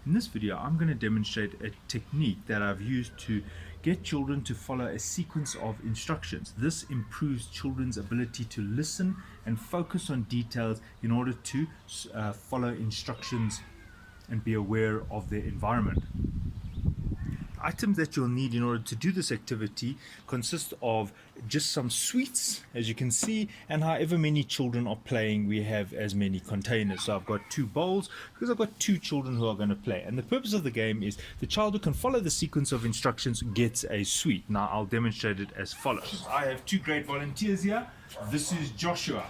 In this video, I'm going to demonstrate a technique that I've used to get children to follow a sequence of instructions. This improves children's ability to listen and focus on details in order to follow instructions and be aware of their environment. Items that you'll need in order to do this activity consist of just some sweets, as you can see, and however many children are playing, we have as many containers. So I've got 2 bowls because I've got 2 children who are going to play, and the purpose of the game is the child who can follow the sequence of instructions gets a sweet. Now I'll demonstrate it as follows. I have 2 great volunteers here. This is Joshua,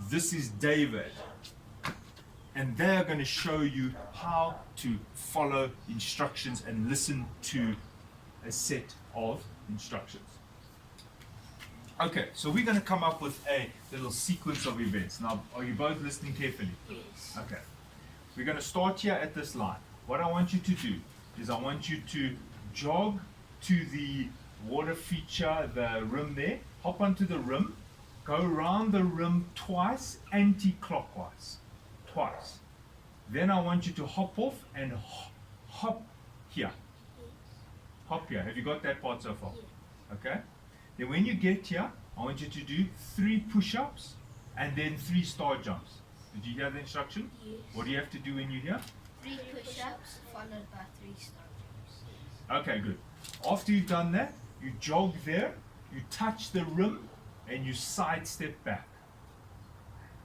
this is David, and they're going to show you how to follow instructions and listen to a set of instructions. Okay, so we're going to come up with a little sequence of events. Now, are you both listening carefully? Yes. Okay. We're going to start here at this line. What I want you to do is I want you to jog to the water feature, the rim there, hop onto the rim, go around the rim twice, anti-clockwise. Twice. Then I want you to hop off and hop here. Hop here. Have you got that part so far? Okay. Then when you get here, I want you to do 3 push-ups and then 3 star jumps. Did you hear the instruction? Yes. What do you have to do when you're here? 3 push-ups followed by 3 star jumps. Okay, good. After you've done that, you jog there, you touch the rim, and you sidestep back.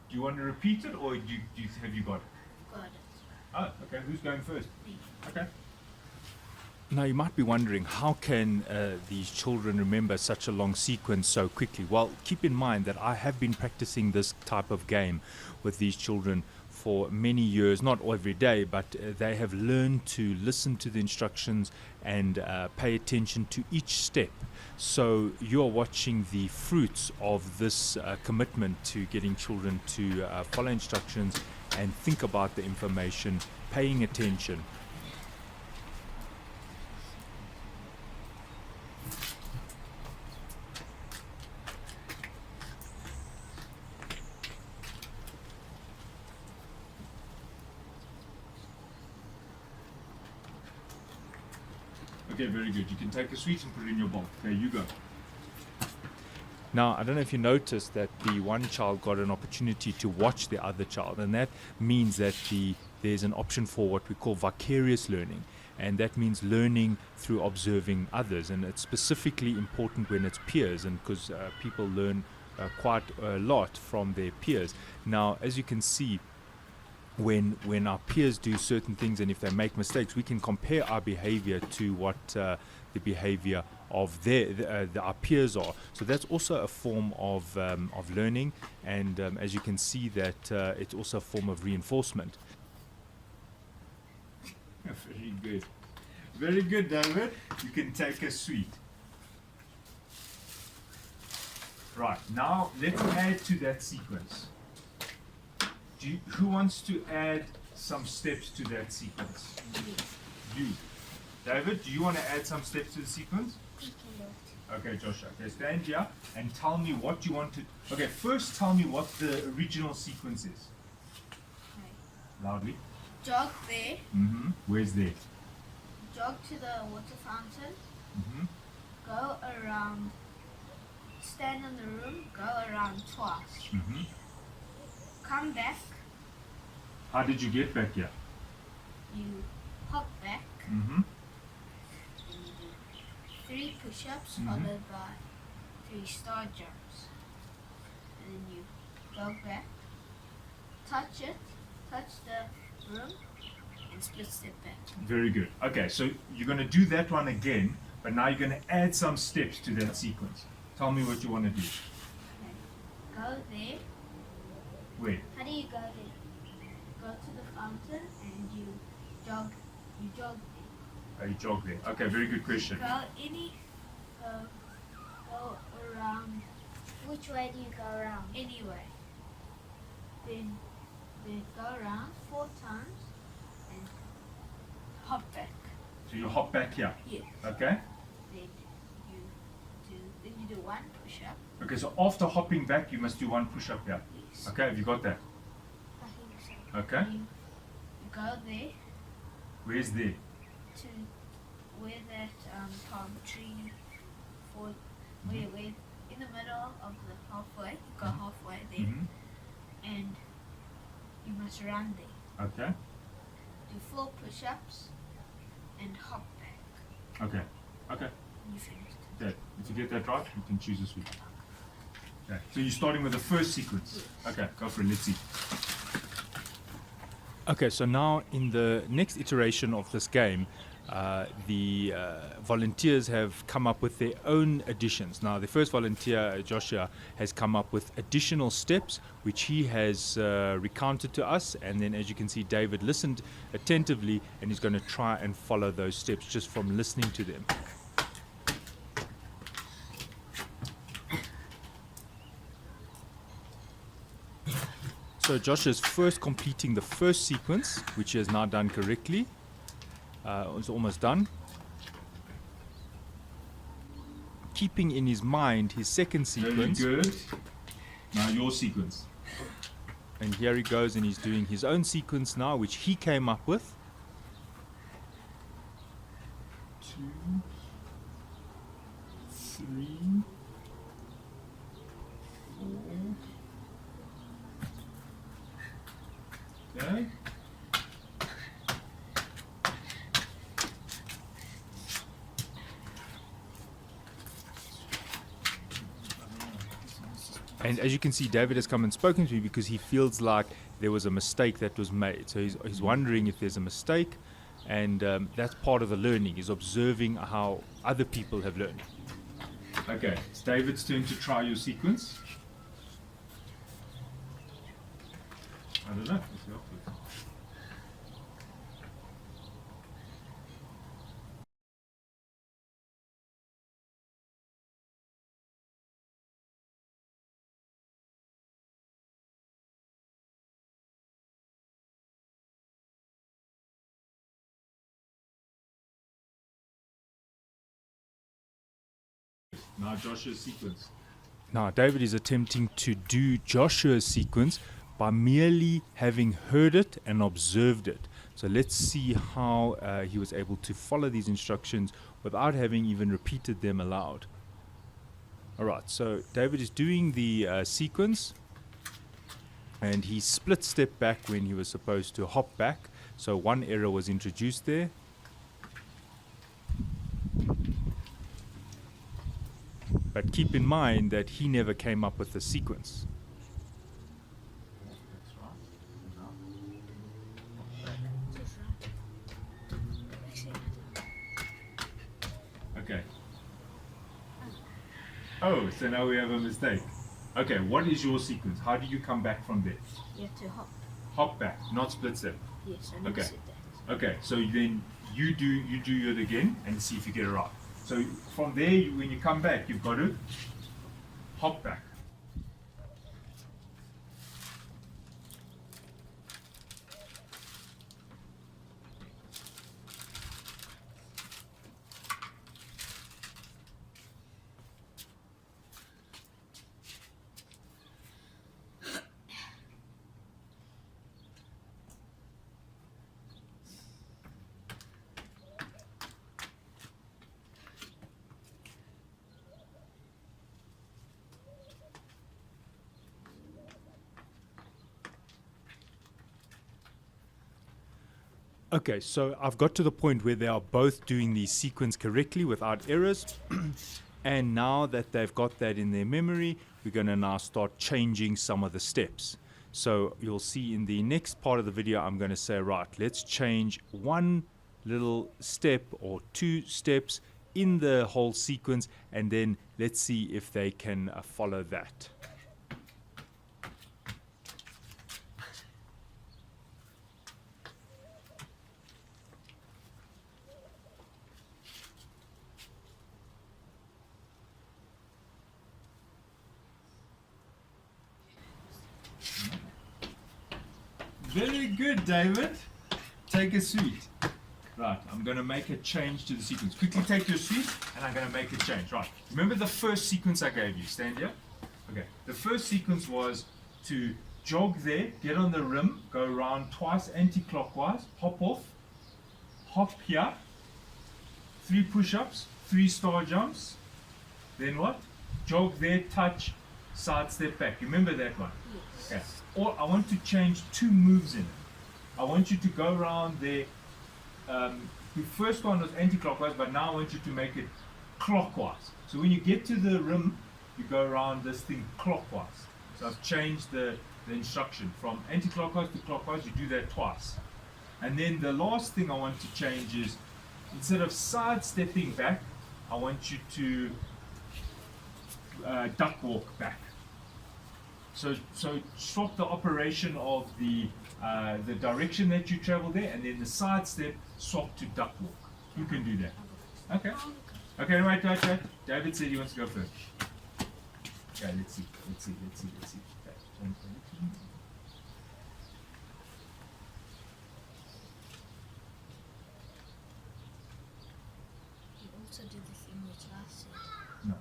Do you want to repeat it, or have you got it? Got it. Oh, okay. Who's going first? Me. Okay. Now you might be wondering, how can these children remember such a long sequence so quickly? Well, keep in mind that I have been practicing this type of game with these children for many years, not every day, but they have learned to listen to the instructions and pay attention to each step. So you're watching the fruits of this commitment to getting children to follow instructions and think about the information, paying attention. Okay, very good. You can take a sweet and put it in your bowl. Okay, you go. Now, I don't know if you noticed that the one child got an opportunity to watch the other child, and that means that there's an option for what we call vicarious learning, and that means learning through observing others, and it's specifically important when it's peers, and because people learn quite a lot from their peers. Now, as you can see, when our peers do certain things and if they make mistakes, we can compare our behavior to what the behavior of our peers are. So that's also a form of learning, and as you can see, that it's also a form of reinforcement. Very good. Very good, David. You can take a sweet. Right, now let's add to that sequence. Who wants to add some steps to that sequence? You. David, do you want to add some steps to the sequence? Okay, Joshua. Okay, stand here and tell me what you want to... Okay, first tell me what the original sequence is. Okay. Loudly. Jog there. Mm-hmm. Where's there? Jog to the water fountain. Mm-hmm. Go around. Stand in the room. Go around twice. Mm-hmm. Come back. How did you get back here? You hop back. Mm-hmm. And you do 3 push-ups Mhm. followed by 3 star jumps. And then you jog back. Touch it. Touch the room. And split step back. Very good. Okay, so you're going to do that one again, but now you're going to add some steps to that sequence. Tell me what you want to do. Okay. Go there. Where? How do you go there? Go to the fountain and you jog there. You jog there. Okay, very good question. Go around. Which way do you go around? Anyway. Then go around 4 times and hop back. So you hop back here. Yes. Okay? Then you do 1 push-up. Okay, so after hopping back, you must do 1 push-up here. Yes. Okay, have you got that? I think so. Okay? You go there Where's there? To where that palm tree for where in the middle of the halfway, you go halfway there, and you must run there. Okay. Do 4 push-ups and hop back. Okay. Okay. And you finished. Okay. If you get that right, you can choose a sweet. Okay. So you're starting with the first sequence. Okay, go for it. Let's see. Okay, so now in the next iteration of this game, the volunteers have come up with their own additions. Now, the first volunteer, Joshua, has come up with additional steps, which he has recounted to us. And then, as you can see, David listened attentively, and he's going to try and follow those steps just from listening to them. So Josh is first completing the first sequence, which he has now done correctly. It's almost done. Keeping in his mind his second sequence. Very good. Now your sequence. And here he goes, and he's doing his own sequence now, which he came up with. 2, 3, 4. Okay. And as you can see, David has come and spoken to me because he feels like there was a mistake that was made. So he's wondering if there's a mistake, and that's part of the learning, is observing how other people have learned. Okay, it's David's turn to try your sequence. I don't know. Let's go for it. Now Joshua's sequence. Now, David is attempting to do Joshua's sequence by merely having heard it and observed it. So let's see how he was able to follow these instructions without having even repeated them aloud. Alright, so David is doing the sequence, and he split step back when he was supposed to hop back. So one error was introduced there. But keep in mind that he never came up with the sequence. Okay. Oh, so now we have a mistake. Okay, what is your sequence? How do you come back from there? You have to hop. Hop back, not split step. Yes, I never Okay. said that. Okay, so then you do it again and see if you get it right. So from there, when you come back, you've got to hop back. Okay, so I've got to the point where they are both doing the sequence correctly without errors. And now that they've got that in their memory, we're going to now start changing some of the steps. So you'll see in the next part of the video, I'm going to say, right, let's change one little step or 2 steps in the whole sequence, and then let's see if they can follow that. Very good, David. Take a sweet. Right, I'm going to make a change to the sequence. Quickly take your sweet, and I'm going to make a change. Right, remember the first sequence I gave you. Stand here. Okay, the first sequence was to jog there, get on the rim, go around twice anti-clockwise, hop off, hop here, 3 push-ups, 3 star jumps, then what? Jog there, touch, side step back. Remember that one? Yes. Okay. Or I want to change 2 moves in it. I want you to go around there. The first one was anti-clockwise, but now I want you to make it clockwise. So when you get to the rim, you go around this thing clockwise. So I've changed the instruction from anti-clockwise to clockwise. You do that twice. And then the last thing I want to change is, instead of side stepping back, I want you to duck walk back. So swap the operation of the direction that you travel there, and then the side step swap to duck walk. You can do that. Okay. Okay, wait. David said he wants to go first. Okay, let's see. Okay. You also do the thing which I said. No.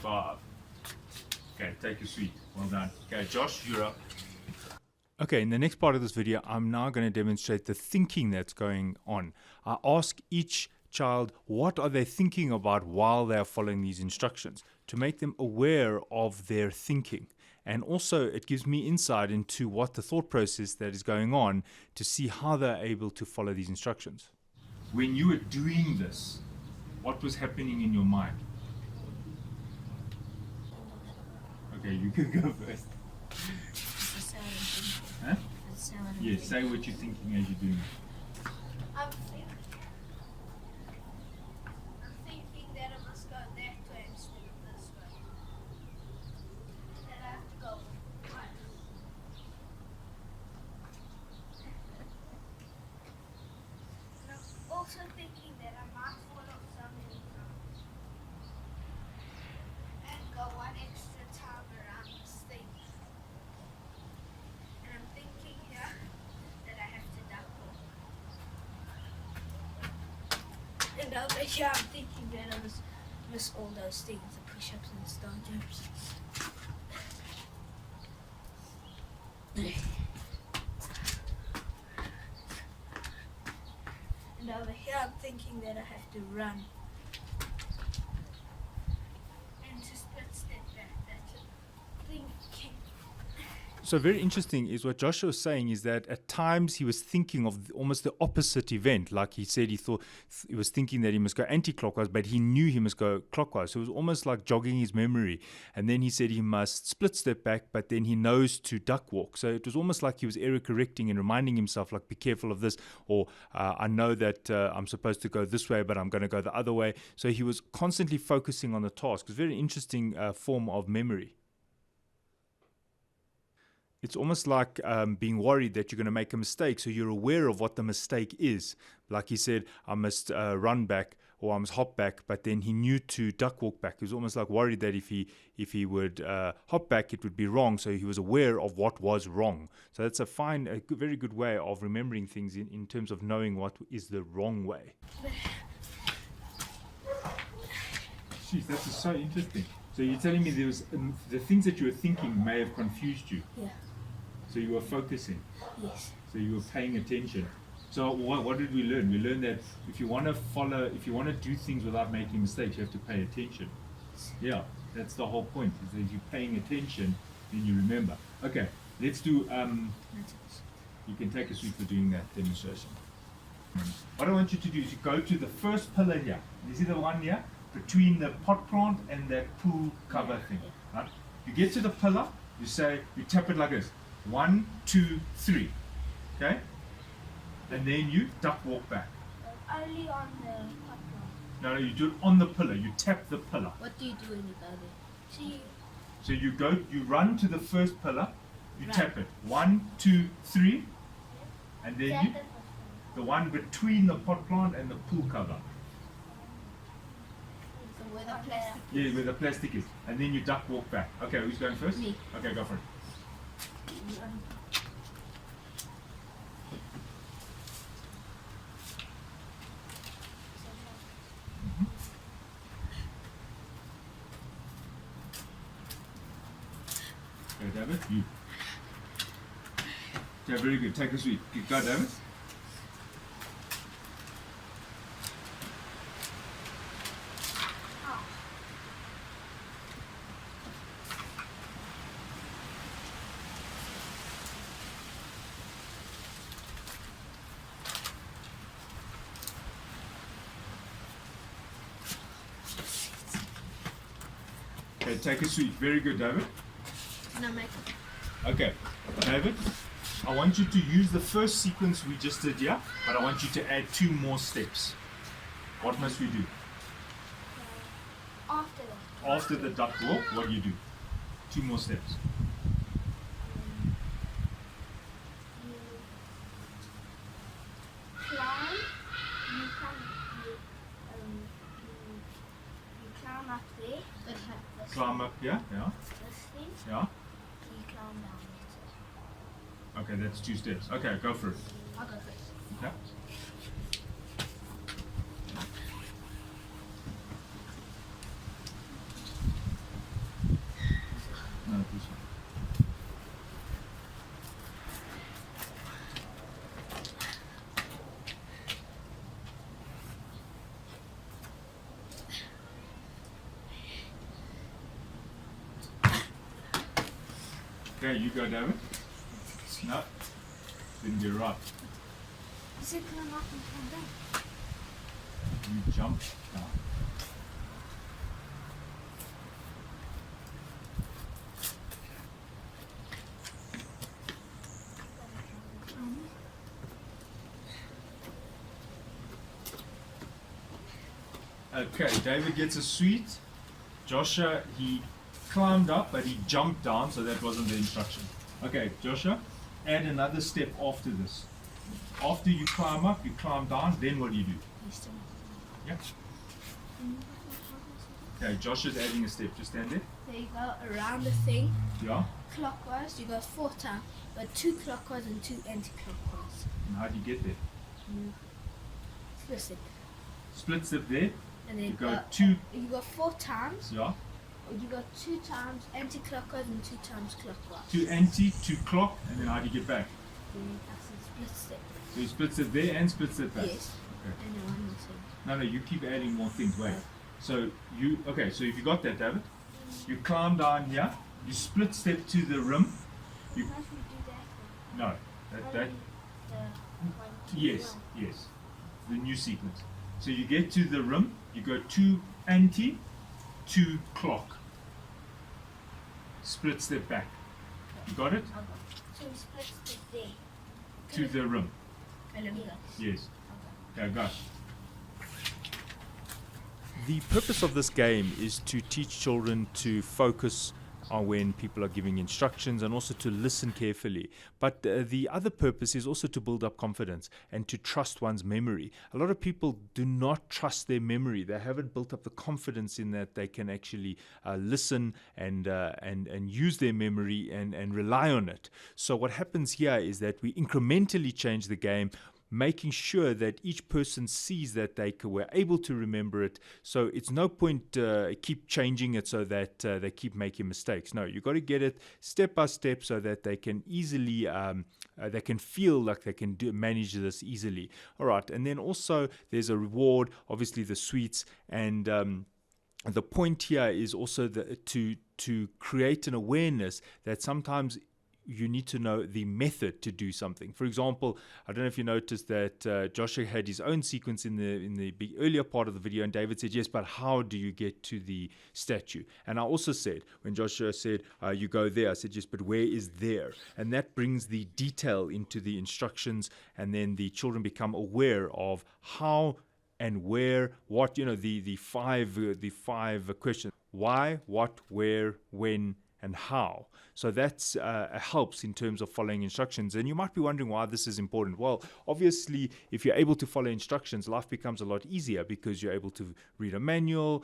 Five. Okay, take your seat. Well done. Okay, Josh, you're up. Okay, in the next part of this video, I'm now going to demonstrate the thinking that's going on. I ask each child what are they thinking about while they are following these instructions to make them aware of their thinking. And also it gives me insight into what the thought process that is going on to see how they're able to follow these instructions. When you were doing this, what was happening in your mind? Okay, you can go first. That's how I'm thinking. Huh? That's how I'm Yes, thinking. say what you're thinking as you're doing it. I'm thinking that I must go that way instead of this way. That I have to go one. And I'm also thinking that I might follow somebody and go one extra time around this thing. And I'm thinking here that I have to duck walk. And over here I'm thinking that I miss all those things, the push-ups and the star jumps. And over here I'm thinking that I have to run. And to split step back, that's it. Thinking. So very interesting is what Joshua was saying is that at times he was thinking of almost the opposite event. Like he said, he was thinking that he must go anti-clockwise, but he knew he must go clockwise. So it was almost like jogging his memory. And then he said he must split step back, but then he knows to duck walk. So it was almost like he was error correcting and reminding himself, like, be careful of this, or I know that I'm supposed to go this way, but I'm going to go the other way. So he was constantly focusing on the task. It's a very interesting form of memory. It's almost like being worried that you're going to make a mistake, so you're aware of what the mistake is. Like he said, I must run back or I must hop back, but then he knew to duck walk back. He was almost like worried that if he would hop back, it would be wrong, so he was aware of what was wrong. So that's very good way of remembering things in terms of knowing what is the wrong way. Jeez, that is so interesting. So you're telling me there was the things that you were thinking may have confused you. Yeah. So you were focusing. Yes. So you were paying attention. So what did we learn? We learned that if you want to do things without making mistakes, you have to pay attention. Yeah, that's the whole point. Is that if you're paying attention, then you remember. Okay, let's do. You can take a seat for doing that demonstration. What I want you to do is you go to the first pillar here. You see the one here between the pot plant and that pool cover thing. Right? You get to the pillar. You tap it like this. 1, 2, 3. Okay? And then you duck walk back. Only on the hot one. No, you do it on the pillar. You tap the pillar. What do you do when you go there? So you run to the first pillar, you Right. tap it. 1, 2, 3, And then That's you, the first one. the one between the pot plant and the pool cover. So where the plastic Yeah, where the plastic is. And then you duck walk back. Okay, who's going first? Me. Okay, go for it. Okay, David, you. Okay, very good. Take a sweet. Go, David. Okay, take a sweet. Very good, David. No, make Okay, David, I want you to use the first sequence we just did here, but I want you to add 2 more steps. What must we do? After that. After the duck walk, what do you do? 2 more steps. You climb. You come. You climb up there. This Climb up here, yeah, This thing. yeah. You climb down it. Okay, that's 2 steps. Okay, go for it. I'll go first. Okay. No, this one. Okay, you go, David. No, didn't get it right. Is it climb up and come down? You jump down. Okay, David gets a sweet. Joshua, he climbed up, but he jumped down, so that wasn't the instruction. Okay, Joshua, add another step after this. After you climb up, you climb down, then what do you do? Yeah. Okay, Joshua's adding a step. Just stand there. So you go around the thing Yeah. clockwise. You go 4 times, but 2 clockwise and 2 anti-clockwise. And how do you get there? Listen, Split step there. and then You go 2. You go 4 times. Yeah. Or you go 2 times anti-clockwise and 2 times clockwise. 2 anti, 2 clock, and then how do you get back? Then that's a split step. So you split step there and split step back. Yes. Okay. And then one more thing. No, you keep adding more things. Wait. So you okay? So if you got that, David, you climb down here. You split step to the rim. You How should we do that? no. That The 1, 2, yes, 1. yes. The new sequence. So you get to the rim. You go 2 anti, 2 clock. Split step back. You got it? So we split it there. To the rim. Okay, let me go. Yes. Okay, go. The purpose of this game is to teach children to focus on when people are giving instructions and also to listen carefully. But the other purpose is also to build up confidence and to trust one's memory. A lot of people do not trust their memory. They haven't built up the confidence in that they can actually listen and use their memory and rely on it. So what happens here is that we incrementally change the game, making sure that each person sees that they were able to remember it. So it's no point keep changing it so that they keep making mistakes. No, you got to get it step by step so that they can easily, they can feel like they can manage this easily. All right, and then also there's a reward, obviously the sweets, and the point here is also to create an awareness that sometimes you need to know the method to do something. For example, I don't know if you noticed that Joshua had his own sequence in the earlier part of the video, and David said, yes, but how do you get to the statue? And I also said, when Joshua said, you go there, I said, yes, but where is there? And that brings the detail into the instructions, and then the children become aware of how and where, what, the five questions. Why, what, where, when, and how. So that's helps in terms of following instructions. And you might be wondering why this is important. Well, obviously, if you're able to follow instructions, life becomes a lot easier because you're able to read a manual,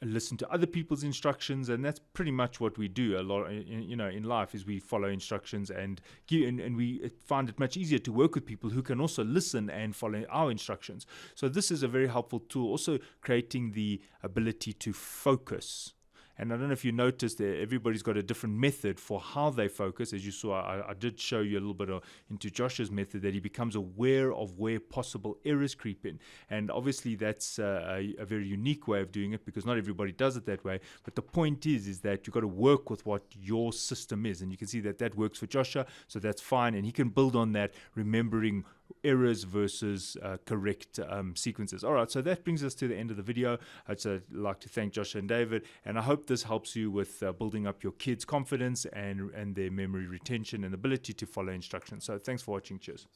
listen to other people's instructions, and that's pretty much what we do a lot in life, is we follow instructions and we find it much easier to work with people who can also listen and follow our instructions. So this is a very helpful tool, also creating the ability to focus. And I don't know if you noticed that everybody's got a different method for how they focus. As you saw, I did show you a little bit into Josh's method, that he becomes aware of where possible errors creep in. And obviously that's a very unique way of doing it, because not everybody does it that way. But the point is that you've got to work with what your system is. And you can see that works for Joshua, so that's fine. And he can build on that, remembering errors versus correct sequences. All right, so that brings us to the end of the video. I'd like to thank Joshua and David, and I hope this helps you with building up your kids' confidence and their memory retention and ability to follow instructions. So thanks for watching. Cheers.